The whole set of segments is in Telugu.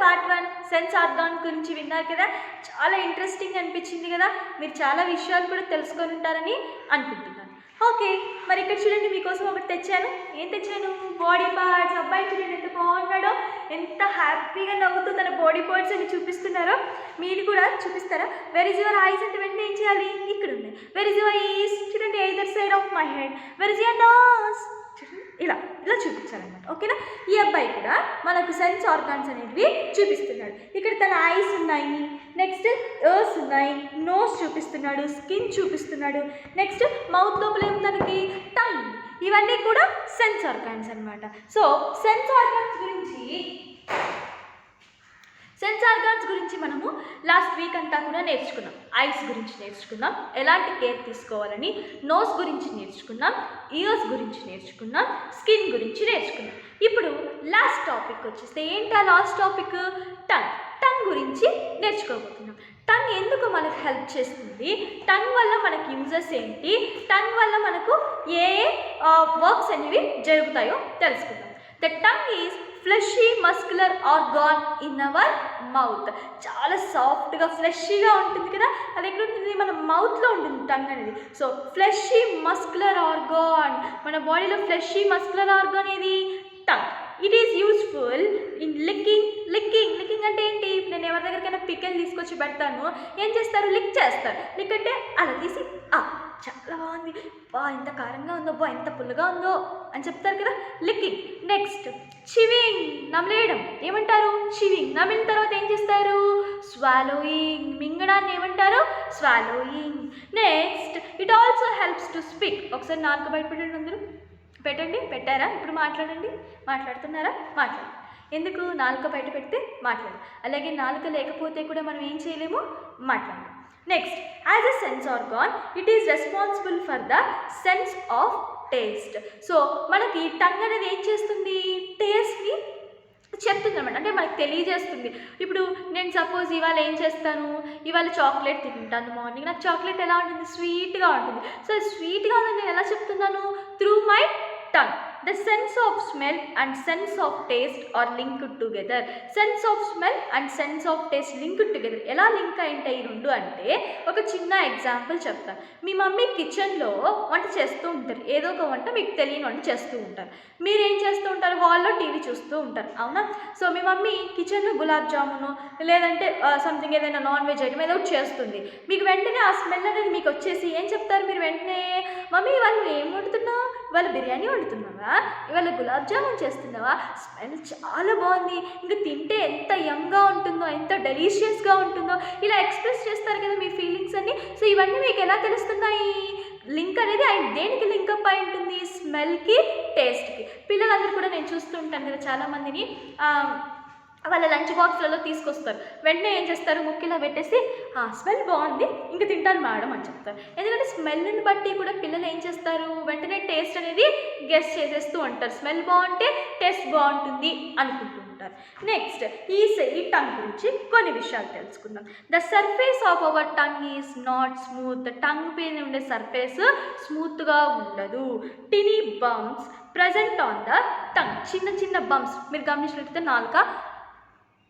పార్ట్ 1 సెన్స్ ఆర్గాన్ గురించి విన్నారు కదా, చాలా ఇంట్రెస్టింగ్ అనిపించింది కదా, మీరు చాలా విషయాలు కూడా తెలుసుకొని ఉంటారని అనుకుంటున్నాను. ఓకే, మరి ఇక్కడ చూడండి మీకోసం ఒకటి తెచ్చాను. ఏం తెచ్చాను? Body parts. అబ్బాయి చూడండి ఎంత బాగున్నాడో, ఎంత హ్యాపీగా నవ్వుతూ తన బాడీ పార్ట్స్ అని చూపిస్తున్నారో. మీరు కూడా చూపిస్తారా? వెర్ ఇస్ యువర్ ఐస్ అంటే వెంటనే ఏం చేయాలి? ఇక్కడ ఉంది. Where is your eyes? చూడండి either side of my head. Where is your nose? చూడండి ఇలా ఇలా చూపించాలన్నమాట. ఓకేనా? ఈ అబ్బాయి కూడా మనకు సెన్స్ ఆర్గాన్స్ అనేవి చూపిస్తున్నాడు. ఇక్కడ తన ఐస్ ఉన్నాయి, నెక్స్ట్ ఇయర్స్ ఉన్నాయి, నోస్ చూపిస్తున్నాడు, స్కిన్ చూపిస్తున్నాడు, నెక్స్ట్ మౌత్ లోపల ఏం తనకి టంగ్. ఇవన్నీ కూడా సెన్స్ ఆర్గాన్స్ అనమాట. సో సెన్స్ ఆర్గాన్స్ గురించి మనము లాస్ట్ వీక్ అంతా కూడా నేర్చుకున్నాం. ఐస్ గురించి నేర్చుకున్నాం, ఎలాంటి కేర్ తీసుకోవాలని, నోస్ గురించి నేర్చుకున్నాం, ఇయర్స్ గురించి నేర్చుకున్నాం, స్కిన్ గురించి నేర్చుకున్నాం. ఇప్పుడు లాస్ట్ టాపిక్ వచ్చేస్తే ఏంటా లాస్ట్ టాపిక్? టంగ్ గురించి నేర్చుకోబోతున్నాం. టంగ్ ఎందుకు మనకు హెల్ప్ చేస్తుంది, టంగ్ వల్ల మనకు యూజెస్ ఏంటి, టంగ్ వల్ల మనకు ఏ వర్క్స్ అనేవి జరుగుతాయో తెలుసుకుందాం. The tongue is fleshy muscular organ in our mouth. చాలా సాఫ్ట్గా ఫ్లెషీగా ఉంటుంది కదా, అది ఎక్కడ ఉంటుంది? మన మౌత్లో ఉంటుంది టంగ్ అనేది. సో ఫ్లెషీ మస్కులర్ ఆర్గాన్, మన బాడీలో ఫ్లెషీ మస్కులర్ ఆర్గాన్ ఏది? Tongue. It is useful in licking అంటే ఏంటి? నేను ఎవరి దగ్గరికైనా పికెల్ తీసుకొచ్చి పెడతాను, ఏం చేస్తారు? లిక్ చేస్తారు. లిక్ అంటే అలా తీసి చాలా బాగుంది, బా ఎంత కారంగా ఉందో, బా ఎంత పుల్లగా ఉందో అని చెప్తారు కదా, లిక్కింగ్. నెక్స్ట్ చివింగ్, నమిలేయడం ఏమంటారు? చివింగ్. నమిలిన తర్వాత ఏం చేస్తారు? స్వాలోయింగ్. మింగడాన్ని ఏమంటారు? Swallowing. Next it also helps to speak. ఒకసారి నాలుక బయట పెట్టండి అందరూ. పెట్టండి. పెట్టారా? ఇప్పుడు మాట్లాడండి. మాట్లాడుతున్నారా? మాట్లాడండి. ఎందుకు? నాలుక బయట పెడితే మాట్లాడు. అలాగే నాలుక లేకపోతే కూడా మనం ఏం చేయలేము, మాట్లాడము. Next, as a sense organ it is responsible for the sense of taste. So మనకి టంగ్ అనేది ఏం చేస్తుంది? టేస్ట్ని చెప్తుంది అనమాట, అంటే మనకు తెలియజేస్తుంది. ఇప్పుడు నేను సపోజ్ ఇవాళ ఏం చేస్తాను, ఇవాళ చాక్లెట్ తింటాను మార్నింగ్. నాకు చాక్లెట్ ఎలా ఉంటుంది? స్వీట్గా ఉంటుంది. సో స్వీట్గా ఉందని నేను ఎలా చెప్తున్నాను? Through my tongue. The sense of smell and sense of taste are linked together. Sense of smell and sense of taste linked together. ఎలా లింక్ అయింటాయి ఈ రెండు అంటే, ఒక చిన్న ఎగ్జాంపుల్ చెప్తాను. మీ మమ్మీ కిచెన్లో వంట చేస్తూ ఉంటారు, ఏదో ఒక వంట మీకు తెలియని వంట చేస్తూ ఉంటారు. మీరు ఏం చేస్తూ ఉంటారు? హాల్లో టీవీ చూస్తూ ఉంటారు, అవునా? సో మీ మమ్మీ కిచెన్లో గులాబ్ జామును లేదంటే సంథింగ్ ఏదైనా నాన్ వెజ్ ఐటమ్ ఏదో ఒకటి చేస్తుంది. మీకు వెంటనే ఆ స్మెల్ అనేది మీకు వచ్చేసి ఏం చెప్తారు మీరు వెంటనే? మమ్మీ వాళ్ళు ఏం వండుతున్నావు? ఇవాళ బిర్యానీ వండుతున్నావా? ఇవాళ గులాబ్ జామున్ చేస్తున్నావా? స్మెల్ చాలా బాగుంది, ఇంకా తింటే ఎంత యంగా ఉంటుందో, ఎంత డెలీషియస్గా ఉంటుందో, ఇలా ఎక్స్ప్రెస్ చేస్తారు కదా మీ ఫీలింగ్స్ అన్ని. సో ఇవన్నీ మీకు ఎలా తెలుస్తున్నాయి? లింక్ అనేది దేనికి లింకప్ అయి ఉంటుంది? స్మెల్కి, టేస్ట్కి. పిల్లలందరూ కూడా నేను చూస్తూ ఉంటాను కదా చాలామందిని, వాళ్ళ లంచ్ బాక్స్లలో తీసుకొస్తారు. వెంటనే ఏం చేస్తారు? ముక్కిలో పెట్టేసి స్మెల్ బాగుంది, ఇంకా తింటాను మేడం అని చెప్తారు. ఎందుకంటే స్మెల్ని బట్టి కూడా పిల్లలు ఏం చేస్తారు? వెంటనే టేస్ట్ అనేది గెస్ చేసేస్తూ ఉంటారు. స్మెల్ బాగుంటే టేస్ట్ బాగుంటుంది అనుకుంటూ ఉంటారు. నెక్స్ట్ ఈ టంగ్ గురించి కొన్ని విషయాలు తెలుసుకుందాం. The surface of our tongue is not smooth. Tongue పైన ఉండే సర్ఫేస్ స్మూత్గా ఉండదు. Tiny bumps present on the tongue. చిన్న చిన్న బంప్స్ మీరు గమనించినట్లయితే నాలుక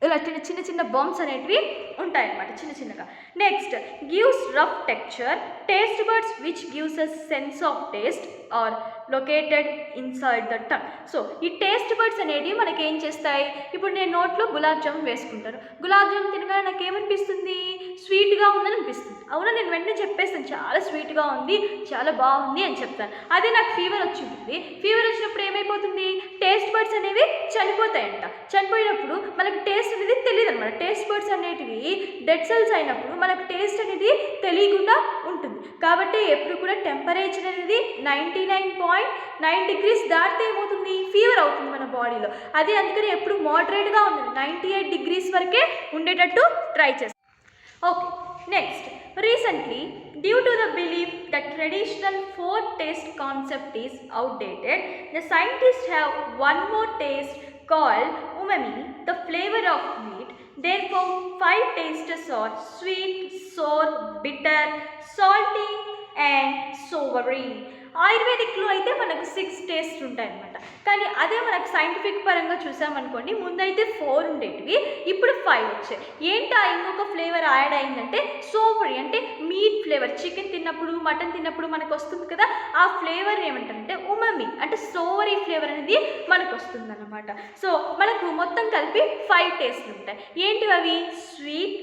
ఇలా చిన్న చిన్న బంప్స్ అనేటివి ఉంటాయన్నమాట, చిన్న చిన్నగా. Next gives rough texture. Taste buds which gives a sense of taste are located inside the tongue. So ఈ టేస్ట్ బర్డ్స్ అనేవి మనకి ఏం చేస్తాయి? ఇప్పుడు నేను నోట్లో గులాబ్ జామున్ వేసుకుంటాను. గులాబ్ జామున్ తినగానే నాకు ఏమనిపిస్తుంది? స్వీట్గా ఉందని అనిపిస్తుంది, అవునా? నేను వెంటనే చెప్పేస్తాను చాలా స్వీట్గా ఉంది, చాలా బాగుంది అని చెప్తాను. అదే నాకు ఫీవర్ వచ్చి ఉంటుంది. ఫీవర్ వచ్చినప్పుడు ఏమైపోతుంది? టేస్ట్ బర్డ్స్ అనేవి చనిపోతాయంట. చనిపోయినప్పుడు మనకు టేస్ట్ అనేది తెలియదు అనమాట. టేస్ట్ బర్డ్స్ అనేటివి డెడ్ సెల్స్ అయినప్పుడు మనకు టేస్ట్ అనేది తెలియకుండా ఉంటుంది. కాబట్టి ఎప్పుడు కూడా టెంపరేచర్ అనేది 99.9 degrees దాటితే ఏమవుతుంది? ఫీవర్ అవుతుంది మన బాడీలో. అది అందుకని ఎప్పుడు మోడరేట్గా ఉంటుంది, 98 degrees వరకే ఉండేటట్టు ట్రై చేస్తాం. Okay, next recently due to the belief that traditional 4 taste concept is outdated, the scientists have one more taste called umami, the flavor of meat. Therefore 5 tastes are sweet, sour, bitter, salty and savory. ఆయుర్వేదిక్లో అయితే మనకు 6 టేస్ట్ ఉంటాయి అనమాట. కానీ అదే మనకు సైంటిఫిక్ పరంగా చూసామనుకోండి, ముందైతే 4 ఉండేటివి, ఇప్పుడు 5 వచ్చాయి. ఏంటా ఇంకొక ఫ్లేవర్ యాడ్ అయిందంటే సోవరీ, అంటే మీట్ ఫ్లేవర్. చికెన్ తిన్నప్పుడు మటన్ తిన్నప్పుడు మనకు వస్తుంది కదా, ఆ ఫ్లేవర్ ఏమంటారంటే ఉమమి, అంటే సోవరీ ఫ్లేవర్ అనేది మనకు వస్తుంది అనమాట. సో మనకు మొత్తం కలిపి 5 టేస్ట్లు ఉంటాయి. ఏంటివి అవి? స్వీట్,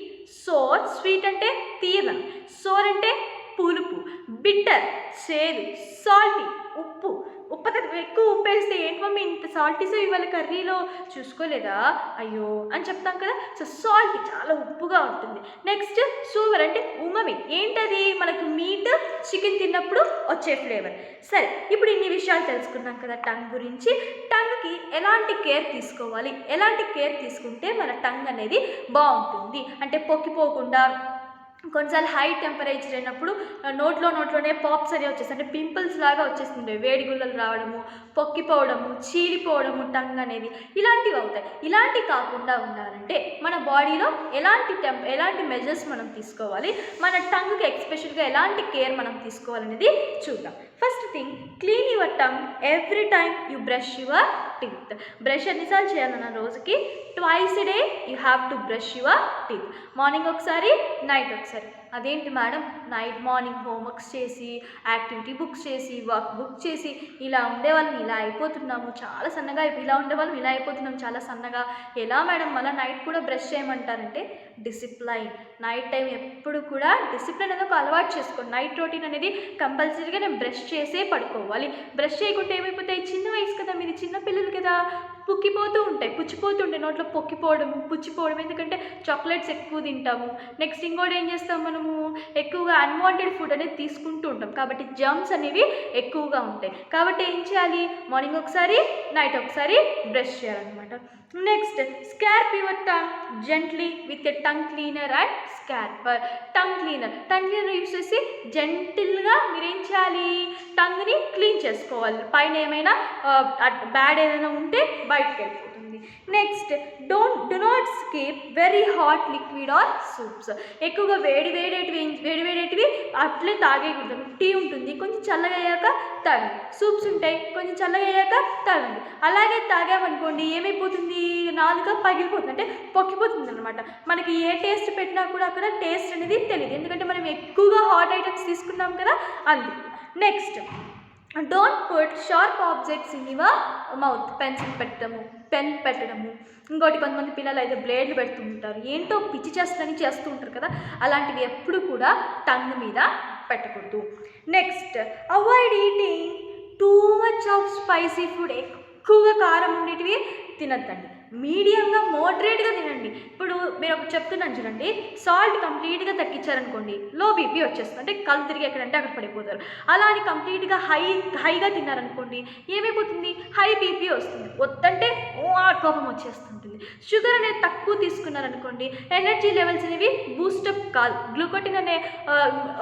సోర్, స్వీట్ అంటే తీయదనం, సోర్ అంటే పులుపు, బిట్టర్ చేదు, సాల్టీ ఉప్పు. ఉప్పు ఎక్కువ ఉప్పు వేస్తే ఏంటి మమ్మీ ఇంత సాల్టీస్ ఇవాళ కర్రీలో చూసుకోలేదా అయ్యో అని చెప్తాం కదా. సో సాల్టీ చాలా ఉప్పుగా ఉంటుంది. నెక్స్ట్ సూవర్ అంటే ఉమమి, ఏంటది? మనకు మీట్ చికెన్ తిన్నప్పుడు వచ్చే ఫ్లేవర్. సరే, ఇప్పుడు ఇన్ని విషయాలు తెలుసుకున్నాం కదా టంగ్ గురించి. టంగ్కి ఎలాంటి కేర్ తీసుకోవాలి, ఎలాంటి కేర్ తీసుకుంటే మన టంగ్ అనేది బాగుంటుంది అంటే పొక్కిపోకుండా. కొన్నిసార్లు హై టెంపరేచర్ అయినప్పుడు నోట్లోనే పాప్స్ అనేవి వచ్చేస్తాయి, అంటే పింపుల్స్ లాగా వచ్చేస్తుంది, వేడి గుల్లలు రావడము, పొక్కిపోవడము, చీలిపోవడము టంగ్ అనేది, ఇలాంటివి అవుతాయి. ఇలాంటివి కాకుండా ఉండాలంటే మన బాడీలో ఎలాంటి మెజర్స్ మనం తీసుకోవాలి, మన టంగ్కి ఎస్పెషల్గా ఎలాంటి కేర్ మనం తీసుకోవాలనేది చూద్దాం. First thing, clean your tongue every time you brush your teeth. Brush ఎన్నిసార్లు చేయాలన్న రోజుకి? Twice A day you have to brush your teeth. Morning ఒకసారి, నైట్ ఒకసారి. అదేంటి మేడం, నైట్ మార్నింగ్ హోంవర్క్స్ చేసి, యాక్టివిటీ బుక్స్ చేసి, వర్క్ బుక్ చేసి ఇలా ఉండేవాళ్ళం ఇలా అయిపోతున్నాము, చాలా సన్నగా, ఇలా ఉండేవాళ్ళం ఇలా అయిపోతున్నాము చాలా సన్నగా, ఎలా మేడం మళ్ళీ నైట్ కూడా బ్రష్ చేయమంటారంటే డిసిప్లైన్. నైట్ టైం ఎప్పుడు కూడా డిసిప్లైన్ అనేది ఒక అలవాటు చేసుకోండి. నైట్ రొటీన్ అనేది కంపల్సరీగా నేను బ్రష్ చేసే పడుకోవాలి. బ్రష్ చేయకుంటే ఏమైపోతాయి, చిన్న వయసు కదా, మీది చిన్న పిల్లలు కదా, పుచ్చిపోతూ ఉంటాయి నోట్లో పొక్కిపోవడము, పుచ్చిపోవడం. ఎందుకంటే చాక్లెట్స్ ఎక్కువ తింటాము. నెక్స్ట్ ఇంకోటి ఏం చేస్తాం, మనము ఎక్కువగా అన్వాంటెడ్ ఫుడ్ అనేది తీసుకుంటూ ఉంటాం, కాబట్టి జర్మ్స్ అనేవి ఎక్కువగా ఉంటాయి. కాబట్టి ఏం చేయాలి, మార్నింగ్ ఒకసారి, నైట్ ఒకసారి బ్రష్ చేయాలన్నమాట. Next, scrape your tongue gently with a tongue cleaner and scraper. Tongue cleaner use చేసి జెంటిల్గా మీరేం చేయాలి, టంగ్ని క్లీన్ చేసుకోవాలి. పైన ఏమైనా బ్యాడ్ ఏదైనా ఉంటే బయటకు వెళ్ళిపోతుంది. Next, do not skip very hot liquid are soups. ఎక్కువగా వేడివేడేటివి అట్లే తాగేయకూడదు. టీ ఉంటుంది, కొంచెం చల్లగా అయ్యాక తాగండి. సూప్స్ ఉంటాయి, కొంచెం చల్లగా అయ్యాక తాగండి. అలాగే తాగామనుకోండి ఏమైపోతుంది, నాలుక పగిలిపోతుంది, అంటే పొక్కిపోతుంది అనమాట. మనకి ఏ టేస్ట్ పెట్టినా కూడా అక్కడ టేస్ట్ అనేది తెలియదు, ఎందుకంటే మనం ఎక్కువగా హాట్ ఐటమ్స్ తీసుకున్నాం కదా, అందుకు. Next, don't put sharp objects in your mouth. Pen పెట్టడము. ఇంకోటి, కొంతమంది పిల్లలు అయితే బ్లేడ్లు పెడుతూ ఉంటారు, ఏంటో పిచ్చి చేస్తూ ఉంటారు కదా, అలాంటివి ఎప్పుడు కూడా టంగ్ మీద పెట్టకూడదు. Next, avoid eating too much of spicy food. ఎక్కువగా కారం ఉండేటివి తినద్దండి, మీడియంగా మోడరేట్గా తినండి. ఇప్పుడు మీరు ఒకటి చెప్తున్నాను చూడండి, సాల్ట్ కంప్లీట్గా తగ్గించారనుకోండి లో బీపీ వచ్చేస్తుంది, అంటే కళ్ళు తిరిగి ఎక్కడంటే అక్కడ పడిపోతారు. అలా అని కంప్లీట్గా హైగా తిన్నారనుకోండి ఏమైపోతుంది, హై బీపీ వస్తుంది, వద్దంటే కోపం వచ్చేస్తుంటుంది. షుగర్ అనేది తక్కువ తీసుకున్నారనుకోండి ఎనర్జీ లెవెల్స్ అనేవి బూస్టప్ కాదు, గ్లూకోటిన్ అనే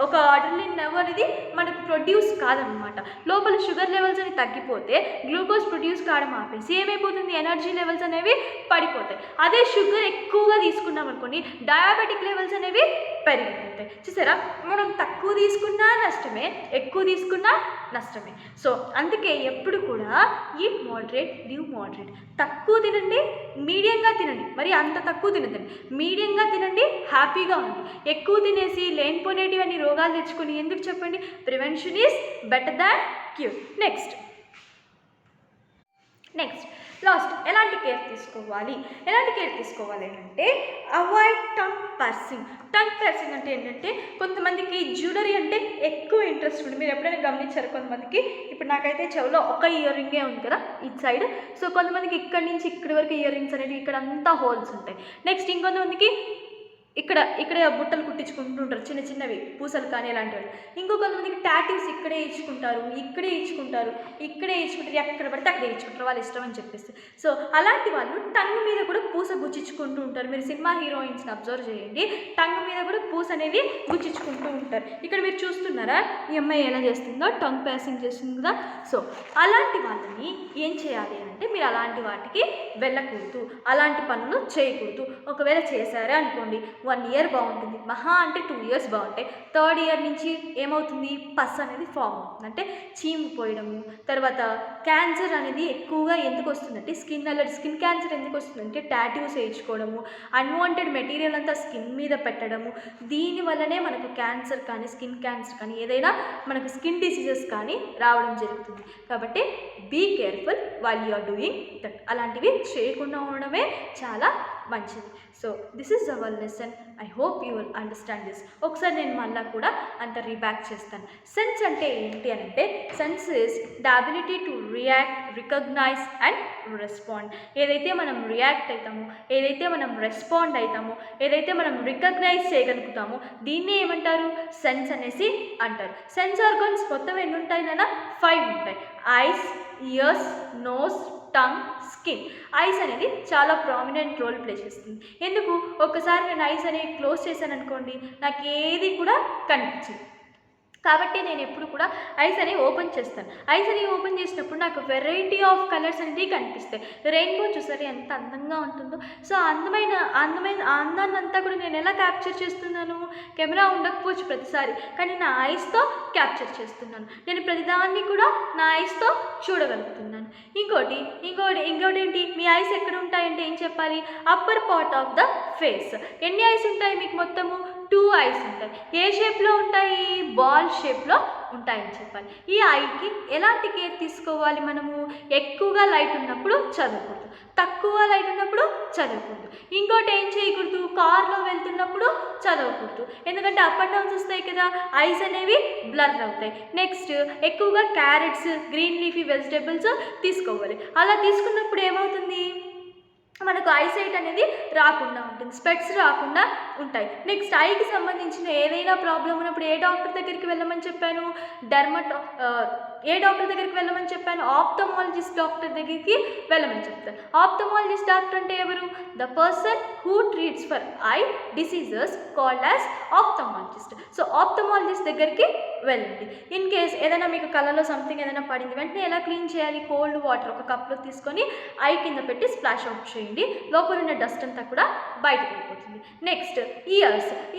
ఒక అడ్రినలిన్ నెర్వ్ అనేది మనకు ప్రొడ్యూస్ కాదనమాట. లోపల షుగర్ లెవెల్స్ అనేవి తగ్గిపోతే గ్లూకోజ్ ప్రొడ్యూస్ కావడం ఆపేసి ఏమైపోతుంది, ఎనర్జీ లెవెల్స్ అనేవి పడిపోతాయి. అదే షుగర్ ఎక్కువగా తీసుకున్నాం అనుకోండి డయాబెటిక్ లెవెల్స్ అనేవి పెరిగిపోతాయి. చూసారా, మనం తక్కువ తీసుకున్నా నష్టమే, ఎక్కువ తీసుకున్నా నష్టమే. సో అందుకే ఎప్పుడు కూడా ఈట్ మోడరేట్, లివ్ మోడరేట్. తక్కువ తినండి, మీడియంగా తినండి, మరి అంత తక్కువ తినదండి, మీడియంగా తినండి, హ్యాపీగా ఉండండి. ఎక్కువ తినేసి లేనిపోనేటివన్నీ రోగాలు తెచ్చుకొని ఎందుకు చెప్పండి. Prevention is better than cure. Next last, ఎలాంటి కేర్ తీసుకోవాలి అంటే అవాయిడ్ టంగ్ పర్సింగ్. టంగ్ పర్సింగ్ అంటే ఏంటంటే, కొంతమందికి జ్యువెలరీ అంటే ఎక్కువ ఇంట్రెస్ట్ ఉంది. మీరు ఎప్పుడైనా గమనించారు, కొంతమందికి ఇప్పుడు నాకైతే చెవిలో ఒక ఇయర్ రింగే ఉంది కదా ఇటు సైడ్, సో కొంతమందికి ఇక్కడి నుంచి ఇక్కడి వరకు ఇయర్ రింగ్స్ అనేవి ఇక్కడ అంతా హోల్స్ ఉంటాయి. నెక్స్ట్ ఇంకొంతమందికి ఇక్కడ బుట్టలు కుట్టించుకుంటుంటారు, చిన్న చిన్నవి పూసలు కానీ ఇలాంటివి. ఇంకొంతమందికి టాటూస్ ఇక్కడే ఇచ్చుకుంటారు, ఎక్కడ పడితే అక్కడ ఇచ్చుకుంటారు, వాళ్ళ ఇష్టం అని చెప్పేసి. సో అలాంటి వాళ్ళు టంగ్ మీద కూడా పూస గుచ్చించుకుంటూ ఉంటారు. మీరు సినిమా హీరోయిన్స్ని అబ్జర్వ్ చేయండి, టంగ్ మీద కూడా పూస అనేది గుచ్చించుకుంటూ ఉంటారు. ఇక్కడ మీరు చూస్తున్నారా ఈ అమ్మాయి ఎలా చేస్తుందో, టంగ్ ప్యాసింగ్ చేస్తుంది కదా. సో అలాంటి వాళ్ళని ఏం చేయాలి అంటే అంటే మీరు అలాంటి వాటికి వెళ్ళకూడదు, అలాంటి పనులు చేయకూడదు. ఒకవేళ చేశారే అనుకోండి 1 ఇయర్ బాగుంటుంది, మహా అంటే 2 ఇయర్స్ బాగుంటాయి. 3rd ఇయర్ నుంచి ఏమవుతుంది, పస్ అనేది ఫామ్ అవుతుంది, అంటే చీము పోయడము. తర్వాత క్యాన్సర్ అనేది ఎక్కువగా ఎందుకు వస్తుందంటే స్కిన్ క్యాన్సర్ ఎందుకు వస్తుందంటే టాటూస్ వేయించుకోవడము, అన్వాంటెడ్ మెటీరియల్ అంతా స్కిన్ మీద పెట్టడము. దీనివల్లనే మనకు క్యాన్సర్ కానీ స్కిన్ క్యాన్సర్ కానీ ఏదైనా మనకు స్కిన్ డిసీజెస్ కానీ రావడం జరుగుతుంది. కాబట్టి be careful while you are doing that. అలాంటివి చేయకుండా ఉండడమే చాలా మంచిది. So this is our lesson. I hope you will understand this. ఒకసారి నేను మళ్ళీ కూడా అంత రీబ్యాక్ చేస్తాను. సెన్స్ అంటే ఏంటి అని అంటే sense is the ability to react, recognise and respond. ఏదైతే మనం రియాక్ట్ అవుతామో, ఏదైతే మనం రెస్పాండ్ అవుతామో, ఏదైతే మనం రికగ్నైజ్ చేయగలుగుతామో దీన్ని ఏమంటారు, సెన్స్ అనేసి అంటారు. సెన్స్ ఆర్గన్స్ మొత్తం ఎన్ని ఉంటాయి నాన్న, 5 ఉంటాయి. Eyes, ears, nose, tongue, skin. Eyes అనేది చాలా ప్రామినెంట్ రోల్ ప్లే చేస్తుంది. ఎందుకు, ఒక్కసారి నేను ఐస్ అనేది క్లోజ్ చేశాను అనుకోండి, నాకు ఏది కూడా కనిపించదు. కాబట్టి నేను ఎప్పుడు కూడా ఐస్ అనేవి ఓపెన్ చేస్తాను. ఐస్ అనేవి ఓపెన్ చేసినప్పుడు నాకు వెరైటీ ఆఫ్ కలర్స్ అనేవి కనిపిస్తాయి. రెయిన్బో చూసారు ఎంత అందంగా ఉంటుందో. సో అందమైన అందాన్ని అంతా కూడా నేను ఎలా క్యాప్చర్ చేస్తున్నాను, కెమెరా ఉండకపోవచ్చు ప్రతిసారి, కానీ నా ఐస్తో క్యాప్చర్ చేస్తున్నాను. నేను ప్రతిదాన్ని కూడా నా ఐస్తో చూడగలుగుతున్నాను. ఇంకోటి ఏంటి, మీ ఐస్ ఎక్కడ ఉంటాయంటే ఏం చెప్పాలి, upper part of the face. ఎన్ని ఐస్ ఉంటాయి మీకు మొత్తము, 2 ఐస్ ఉంటాయి. ఏ షేప్లో ఉంటాయి, బాల్ షేప్లో ఉంటాయని చెప్పాలి. ఈ ఐకి ఎలాంటి కేర్ తీసుకోవాలి మనము, ఎక్కువగా లైట్ ఉన్నప్పుడు చదవకూడదు, తక్కువ లైట్ ఉన్నప్పుడు చదవకూడదు. ఇంకోటి ఏం చేయకూడదు, కార్లో వెళ్తున్నప్పుడు చదవకూడదు, ఎందుకంటే అప్ అండ్ డౌన్స్ వస్తాయి కదా, ఐస్ అనేవి బ్లర్ అవుతాయి. నెక్స్ట్ ఎక్కువగా క్యారెట్స్, గ్రీన్ లీఫీ వెజిటేబుల్స్ తీసుకోవాలి. అలా తీసుకున్నప్పుడు ఏమవుతుంది, మనకు ఐసైట్ అనేది రాకుండా ఉంటుంది, స్పెట్స్ రాకుండా ఉంటాయి. నెక్స్ట్ ఐకి సంబంధించిన ఏదైనా ప్రాబ్లం ఉన్నప్పుడు ఏ డాక్టర్ దగ్గరికి వెళ్ళమని చెప్పాను, ఏ డాక్టర్ దగ్గరికి వెళ్ళమని చెప్పాను, ఆప్థమాలజిస్ట్ డాక్టర్ దగ్గరికి వెళ్ళమని చెప్తాను. ఆప్థమాలజిస్ట్ డాక్టర్ అంటే ఎవరు, the person who treats for I diseases called as ophthalmologist. So ophthalmologist దగ్గరికి వెళ్ళండి. ఇన్ కేస్ ఏదైనా మీకు కళ్ళలో సంథింగ్ ఏదైనా పడింది, వెంటనే ఎలా క్లీన్ చేయాలి, కోల్డ్ వాటర్ ఒక కప్లో తీసుకొని ఐ కింద పెట్టి స్ప్లాష్ అవుట్ చేయండి, లోపల ఉన్న డస్ట్ అంతా కూడా బయటకు వెళ్ళిపోతుంది. నెక్స్ట్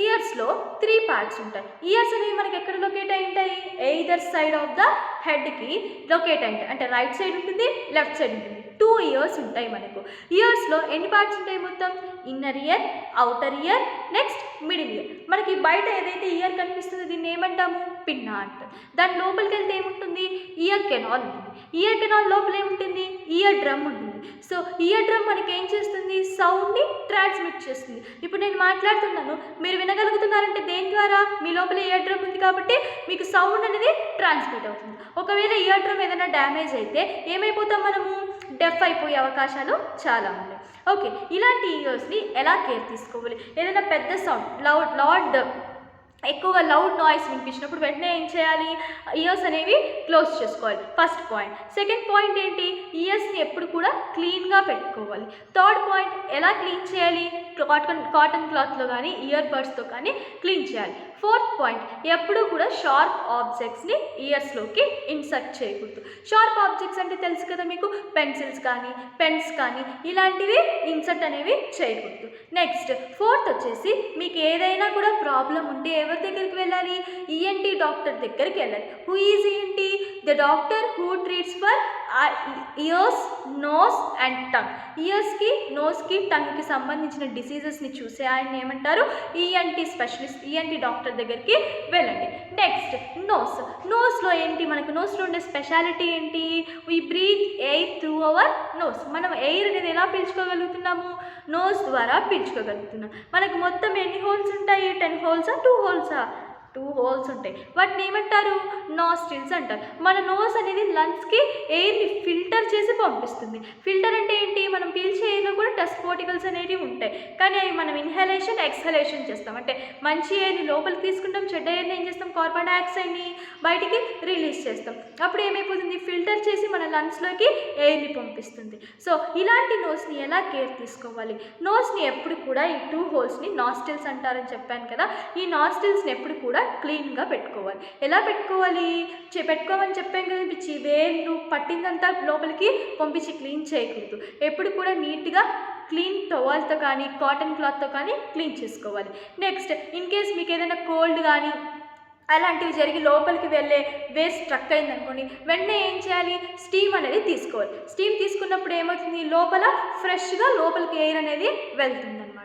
ఇయర్స్లో 3 పార్ట్స్ ఉంటాయి. ఇయర్స్ అనేవి మనకి ఎక్కడ లొకేట్ అయి ఉంటాయి, ఎయిదర్ సైడ్ ఆఫ్ ద హెడ్కి లొకేట్ అయి ఉంటాయి, అంటే రైట్ సైడ్ ఉంటుంది, లెఫ్ట్ సైడ్ ఉంటుంది. 2 ఇయర్స్ ఉంటాయి మనకు. ఇయర్స్లో ఎన్ని పార్ట్స్ ఉంటాయి మొత్తం, inner ear, outer ear, next middle ear. మనకి బయట ఏదైతే ఇయర్ కనిపిస్తుందో దీన్ని ఏమంటాము, పిన్నా అంటారు. దాని లోపలికి వెళ్తే ఏముంటుంది, ఇయర్ కెనాల్ ఉంటుంది. ఇయర్ కెనాల్ లోపల ఏముంటుంది, ఇయర్ డ్రమ్ ఉంటుంది. సో ఇయర్ డ్రమ్ మనకి ఏం చేస్తుంది, సౌండ్ని ట్రాన్స్మిట్ చేస్తుంది. ఇప్పుడు నేను మాట్లాడుతున్నాను, మీరు వినగలుగుతున్నారంటే దేని ద్వారా, మీ లోపల ఇయర్ డ్రమ్ ఉంది కాబట్టి మీకు సౌండ్ అనేది ట్రాన్స్మిట్ అవుతుంది. ఒకవేళ ఇయర్ డ్రమ్ ఏదైనా డ్యామేజ్ అయితే ఏమైపోతాం మనము, డెఫ్ అయిపోయే అవకాశాలు చాలా ఉన్నాయి. ఓకే, ఇలాంటి ఇయర్స్ని ఎలా కేర్ తీసుకోవాలి, ఏదైనా పెద్ద సౌండ్ ఎక్కువగా లౌడ్ నాయిస్ వినిపించినప్పుడు వెంటనే ఏం చేయాలి, ఇయర్స్ అనేవి క్లోజ్ చేసుకోవాలి, ఫస్ట్ పాయింట్. సెకండ్ పాయింట్ ఏంటి, ఇయర్స్ని ఎప్పుడు కూడా క్లీన్గా పెట్టుకోవాలి. థర్డ్ పాయింట్, ఎలా క్లీన్ చేయాలి, కాటన్ క్లాత్లో కానీ ఇయర్ బడ్స్తో కానీ క్లీన్ చేయాలి. ఫోర్త్ పాయింట్, ఎప్పుడూ కూడా షార్ప్ ఆబ్జెక్ట్స్ని ఇయర్స్లోకి ఇన్సర్ట్ చేయకూడదు. షార్ప్ ఆబ్జెక్ట్స్ అంటే తెలుసు కదా మీకు, పెన్సిల్స్ కానీ పెన్స్ కానీ ఇలాంటివి ఇన్సర్ట్ అనేవి చేయకూడదు. నెక్స్ట్ ఫోర్త్ వచ్చేసి, మీకు ఏదైనా కూడా ప్రాబ్లం ఉంటే ఎవరి దగ్గరికి వెళ్ళాలి, ఈఎన్టీ డాక్టర్ దగ్గరికి వెళ్ళాలి. Who is ENT, the doctor who treats for ears, nose and tongue. ఇయర్స్కి, నోస్కి, టంగ్కి సంబంధించిన డిసీజెస్ని చూసే ఆయన ఏమంటారు, ఈఎన్టీ స్పెషలిస్ట్, ఈఎన్టీ డాక్టర్ దగ్గరికి వెళ్ళండి. నెక్స్ట్ నోస్లో ఏంటి, మనకు నోస్లో ఉండే స్పెషాలిటీ ఏంటి, we breathe air through our nose. మనం ఎయిర్ అనేది ఎలా పీల్చుకోగలుగుతున్నాము, నోస్ ద్వారా పీల్చుకోగలుగుతున్నాం. మనకు మొత్తం ఎన్ని హోల్స్ ఉంటాయి, 10 హోల్సా 2 హోల్సా, 2 హోల్స్ ఉంటాయి. వాటిని ఏమంటారు, నాస్ట్రిల్స్ అంటారు. మన నోస్ అనేది లంగ్స్కి ఎయిర్ని ఫిల్టర్ చేసి పంపిస్తుంది. ఫిల్టర్ అంటే ఏంటి, మనం పీల్చే ఎయిర్లో కూడా డస్ట్ పార్టికల్స్ అనేవి ఉంటాయి, కానీ అవి మనం ఇన్హలేషన్, ఎక్స్హలేషన్ చేస్తాం. అంటే మంచి ఎయిర్ని లోపలికి తీసుకుంటాం, చెడ్డ ఎయిర్ని ఏం చేస్తాం, కార్బన్ డైఆక్సైడ్ని బయటికి రిలీజ్ చేస్తాం. అప్పుడు ఏమైపోతుంది, ఫిల్టర్ చేసి మన లంగ్స్లోకి ఎయిర్ని పంపిస్తుంది. సో ఇలాంటి నోస్ని ఎలా కేర్ తీసుకోవాలి, నోస్ని ఎప్పుడు కూడా ఈ 2 హోల్స్ని నాస్టిల్స్ అంటారని చెప్పాను కదా, ఈ నాస్టిల్స్ని ఎప్పుడు కూడా క్లీన్గా పెట్టుకోవాలి. ఎలా పెట్టుకోవాలి? పెట్టుకోమని చెప్పాం కదా, పిచ్చి వేళ్ళు పట్టిందంతా లోపలికి పంపించి క్లీన్ చేయకూడదు. ఎప్పుడు కూడా నీట్గా క్లీన్ టవల్తో కానీ కాటన్ క్లాత్తో కానీ క్లీన్ చేసుకోవాలి. నెక్స్ట్ ఇన్ కేస్ మీకు ఏదైనా కోల్డ్ కానీ అలాంటివి జరిగి లోపలికి వెళ్ళే వేస్ట్ స్ట్రక్ అయిందనుకోండి, వెంటనే ఏం చేయాలి? స్టీమ్ అనేది తీసుకోవాలి. స్టీమ్ తీసుకున్నప్పుడు ఏమవుతుంది? లోపల ఫ్రెష్గా లోపలికి ఎయిర్ అనేది వెళ్తుంది అనమాట.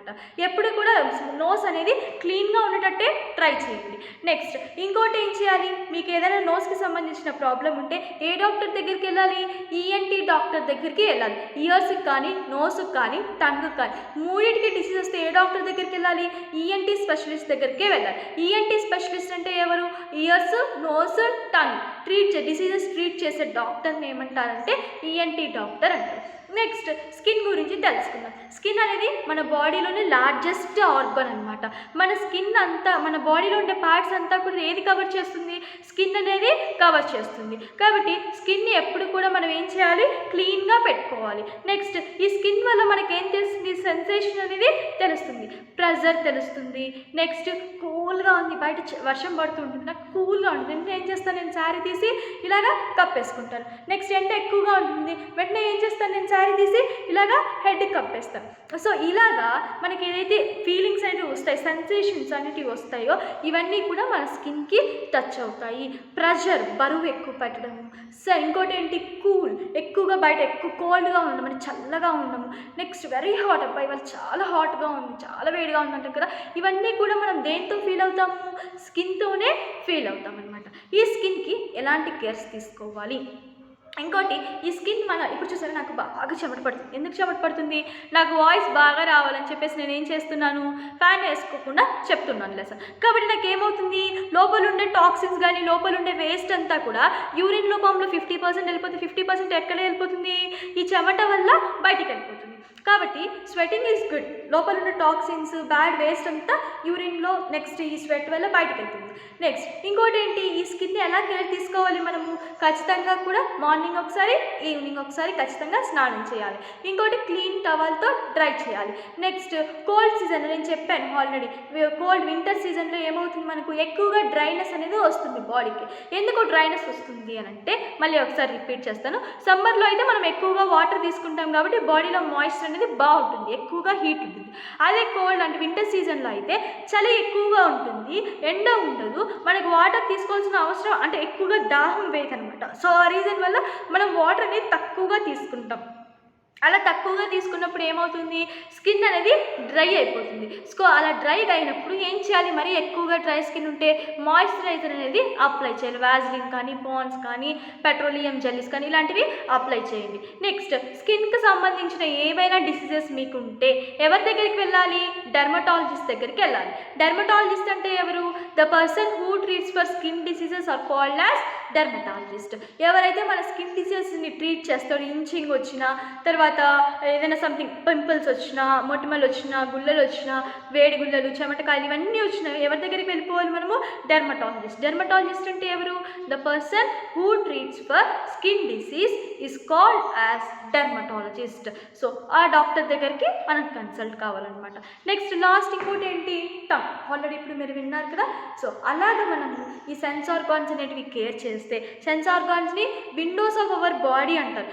ఎప్పుడు కూడా నోస్ అనేది క్లీన్గా ఉండేటట్టే ట్రై చేయండి. నెక్స్ట్ ఇంకోటి ఏం చేయాలి? మీకు ఏదైనా నోస్కి సంబంధించిన ప్రాబ్లం ఉంటే ఏ డాక్టర్ దగ్గరికి వెళ్ళాలి? ఈఎన్టీ డాక్టర్ దగ్గరికి వెళ్ళాలి. ఇయర్స్కి కానీ నోస్కి కానీ టంగ్కి కానీ మూడింటికి డిసీజ్ వస్తే ఏ డాక్టర్ దగ్గరికి వెళ్ళాలి? ఈఎన్టీ స్పెషలిస్ట్ దగ్గరికే వెళ్ళాలి. ఈఎన్టీ స్పెషలిస్ట్ అంటే ఎవరు? Ears, nose, tongue diseases treat చేసే డాక్టర్ని ఏమంటారంటే ఈఎన్టీ డాక్టర్ అంటారు. నెక్స్ట్ స్కిన్ గురించి తెలుసుకుందాం. స్కిన్ అనేది మన బాడీలోనే లార్జెస్ట్ ఆర్గన్ అనమాట. మన స్కిన్ అంతా, మన బాడీలో ఉండే పార్ట్స్ అంతా కూడా ఏది కవర్ చేస్తుంది? స్కిన్ అనేది కవర్ చేస్తుంది. కాబట్టి స్కిన్ని ఎప్పుడు కూడా మనం ఏం చేయాలి? క్లీన్గా పెట్టుకోవాలి. నెక్స్ట్ ఈ స్కిన్ వల్ల మనకేం తెలుస్తుంది? సెన్సేషన్ అనేది తెలుస్తుంది, ప్రెజర్ తెలుస్తుంది. నెక్స్ట్ కూల్గా ఉంది, బయట వర్షం పడుతుంటుంది, నాకు కూల్గా ఉంటుంది, నేను ఏం చేస్తాను? నేను శారీ తీసి ఇలాగా కప్పేసుకుంటాను. నెక్స్ట్ ఎండ ఎక్కువగా ఉంటుంది, వెంటనే ఏం చేస్తాను? నేను శారీ తీసి ఇలాగా హెడ్కి కప్పేస్తాను. సో ఇలాగా మనకి ఏదైతే ఫీలింగ్స్ అనేవి వస్తాయి, సెన్సేషన్స్ అనేటివి వస్తాయో ఇవన్నీ కూడా మన స్కిన్కి టచ్ అవుతాయి. ప్రెషర్, బరువు ఎక్కువ పెట్టడము. సో ఇంకోటి ఏంటి? కూల్, ఎక్కువగా బయట ఎక్కువ కోల్డ్గా ఉండడం, అంటే చల్లగా ఉండము. నెక్స్ట్ వెరీ హాట్, అబ్బాయి వాళ్ళు చాలా హాట్గా ఉంది, చాలా వేడిగా ఉందంటారు కదా, ఇవన్నీ కూడా మనం దేంతో ఫీల్ అవుతాము? స్కిన్తోనే ఫీల్ అవుతాం అనమాట. ఈ స్కిన్కి ఎలాంటి కేర్స్ తీసుకోవాలి? ఇంకోటి, ఈ స్కిన్ ఇప్పుడు చూసారా, నాకు బాగా చెమట పడుతుంది. ఎందుకు చెమట పడుతుంది? నాకు వాయిస్ బాగా రావాలని చెప్పేసి నేను ఏం చేస్తున్నాను? ఫ్యాన్ వేసుకోకుండా చెప్తున్నాను లెసన్. కాబట్టి నాకు ఏమవుతుంది? లోపల ఉండే టాక్సిన్స్ కానీ లోపల ఉండే వేస్ట్ అంతా కూడా యూరిన్ రూపంలో 50% వెళ్ళిపోతుంది. 50% ఎక్కడ వెళ్ళిపోతుంది? ఈ చెమట వల్ల బయటికి వెళ్ళిపోతుంది. కాబట్టి స్వెటింగ్ ఈజ్ గుడ్. లోపల ఉన్న టాక్సిన్స్, బ్యాడ్ వేస్ట్ అంతా యూరిన్లో నెక్స్ట్ ఈ స్వెట్ వల్ల బయటకు వెళ్తుంది. నెక్స్ట్ ఇంకోటి ఏంటి? ఈ స్కిన్ని ఎలా కేర్ తీసుకోవాలి మనము? ఖచ్చితంగా కూడా మార్నింగ్ ఒకసారి, ఈవినింగ్ ఒకసారి ఖచ్చితంగా స్నానం చేయాలి. ఇంకోటి క్లీన్ టవల్తో డ్రై చేయాలి. నెక్స్ట్ కోల్డ్ సీజన్, నేను చెప్పాను ఆల్రెడీ, వింటర్ సీజన్లో ఏమవుతుంది? మనకు ఎక్కువగా డ్రైనెస్ అనేది వస్తుంది బాడీకి. ఎందుకు డ్రైనెస్ వస్తుంది అని అంటే, మళ్ళీ ఒకసారి రిపీట్ చేస్తాను. సమ్మర్లో అయితే మనం ఎక్కువగా వాటర్ తీసుకుంటాం కాబట్టి బాడీలో మాయిశ్చర్ అనేది బాగుంటుంది, ఎక్కువగా హీట్ ఉంటుంది. అదే కోల్డ్ అంటే వింటర్ సీజన్లో అయితే చలి ఎక్కువగా ఉంటుంది, ఎండ ఉండదు, మనకు వాటర్ తీసుకోవాల్సిన అవసరం అంటే ఎక్కువగా దాహం వేయదనమాట. సో ఆ రీజన్ వల్ల మనం వాటర్ అనేది తక్కువగా తీసుకుంటాం. అలా తక్కువగా తీసుకున్నప్పుడు ఏమవుతుంది? స్కిన్ అనేది డ్రై అయిపోతుంది. సో అలా డ్రై అయినప్పుడు ఏం చేయాలి? మరి ఎక్కువగా డ్రై స్కిన్ ఉంటే మాయిశ్చరైజర్ అనేది అప్లై చేయాలి. వాజ్లిన్ కానీ, పాండ్స్ కానీ, పెట్రోలియం జెల్లీస్ కానీ ఇలాంటివి అప్లై చేయండి. నెక్స్ట్ స్కిన్కి సంబంధించిన ఏవైనా డిసీజెస్ మీకు ఉంటే ఎవరి దగ్గరికి వెళ్ళాలి? డెర్మటాలజిస్ట్ దగ్గరికి వెళ్ళాలి. డెర్మటాలజిస్ట్ అంటే ఎవరు? The person who treats for skin diseases are called as dermatologist. ఎవరైతే మన స్కిన్ డిసీజెస్ని ట్రీట్ చేస్తారో, ఇంచింగ్ వచ్చినా, తర్వాత ఏదైనా సంథింగ్ పింపుల్స్ వచ్చినా, మొటిమలు వచ్చినా, గుల్లలు వచ్చినా, వేడి గుల్లలు, చెమటకాయలు ఇవన్నీ వచ్చినా ఎవరి దగ్గరికి వెళ్ళిపోవాలి మనము? డెర్మటాలజిస్ట్. డెర్మటాలజిస్ట్ అంటే ఎవరు? The person who treats for skin disease is called as dermatologist. So ఆ డాక్టర్ దగ్గరికి మనం కన్సల్ట్ కావాలన్నమాట. నెక్స్ట్ లాస్ట్ ఇంకోటి ఏంటి? టంగ్. ఆల్రెడీ ఇప్పుడు మీరు విన్నారు కదా. సో అలాగ మనము ఈ సెన్స్ ఆర్గాన్స్ అనేటివి కేర్ చేస్తే, సెన్స్ ఆర్గాన్స్ని విండోస్ ఆఫ్ అవర్ బాడీ అంటారు.